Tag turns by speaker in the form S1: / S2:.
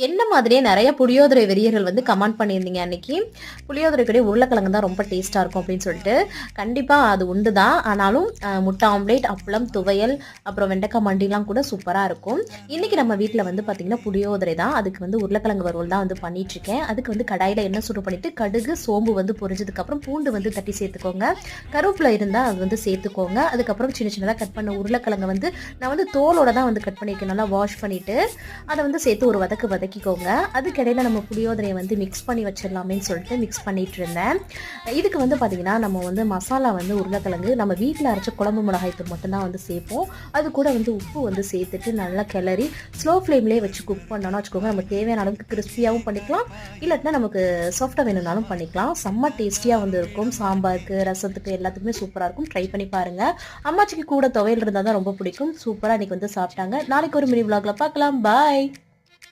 S1: என்ன மாதிரியே நெறைய புளியோதரை வெறியர்கள் வந்து கமெண்ட் பண்ணியிருந்தீங்க அன்னைக்கு. புளியோதரை கூட உருளைக்கிழங்கு தான் ரொம்ப டேஸ்ட்டா இருக்கும் அப்படின்னு சொல்லிட்டு. கண்டிப்பா அது உண்டு தான். ஆனாலும் முட்டை ஆம்லேட், அப்பளம், துவையல், அப்புறம் வெண்டைக்காய் மண்டிலாம் கூட சூப்பரா இருக்கும். இன்னைக்கு நம்ம வீட்ல வந்து பார்த்தீங்கன்னா, புளியோதரை தான். அதுக்கு வந்து உருளைக்கிழங்கு வறுவல் தான் வந்து பண்ணிட்டுருக்கேன். அதுக்கு வந்து கடாயில எண்ணெய் சூடு பண்ணிட்டு, கடுகு, சோம்பு வந்து பொரிஞ்சதுக்கப்புறம் பூண்டு வந்து தட்டி சேர்த்துக்கோங்க. கருவேப்பிலை இருந்தா அது வந்து சேர்த்துக்கோங்க. அதுக்கப்புறம் சின்ன சின்னதா கட் பண்ண உருளைக்கிழங்க வந்து நான் வந்து தோலோட தான் வந்து கட் பண்ணியிருக்கேன். நல்லா வாஷ் பண்ணிட்டு, அத வந்து சேர்த்து ஒரு வதக்கிக்கோங்க. அதுக்கிடையில நம்ம புளியோதரையை வந்து மிக்ஸ் பண்ணி வச்சிடலாமேன்னு சொல்லிட்டு மிக்ஸ் பண்ணிட்டு இருந்தேன். இதுக்கு வந்து பார்த்தீங்கன்னா, நம்ம வந்து மசாலா வந்து உருளைக்கிழங்கு நம்ம வீட்டில் அரைச்ச குழம்பு மிளகாய் தூள் மட்டும்தான் வந்து சேர்ப்போம். அது கூட வந்து உப்பு வந்து சேர்த்துட்டு நல்லா கிளறி ஸ்லோ ஃப்ளேம்லேயே வச்சு குக் பண்ணோம்னா வச்சுக்கோங்க, நம்ம தேவையான அளவுக்கு கிறிஸ்பியாகவும் பண்ணிக்கலாம், இல்லாட்டினா நமக்கு சாஃப்டாக வேணும்னாலும் பண்ணிக்கலாம். செம்ம டேஸ்டியாக வந்து இருக்கும். சாம்பாருக்கு, ரசத்துக்கு எல்லாத்துக்குமே சூப்பராக இருக்கும். ட்ரை பண்ணி பாருங்கள். அம்மாச்சிக்கு கூட துவையல் இருந்தால் தான் ரொம்ப பிடிக்கும். சூப்பராக இன்றைக்கி வந்து சாப்பிட்டாங்க. நாளைக்கு ஒரு மினி விலாகில் பார்க்கலாம். பாய்.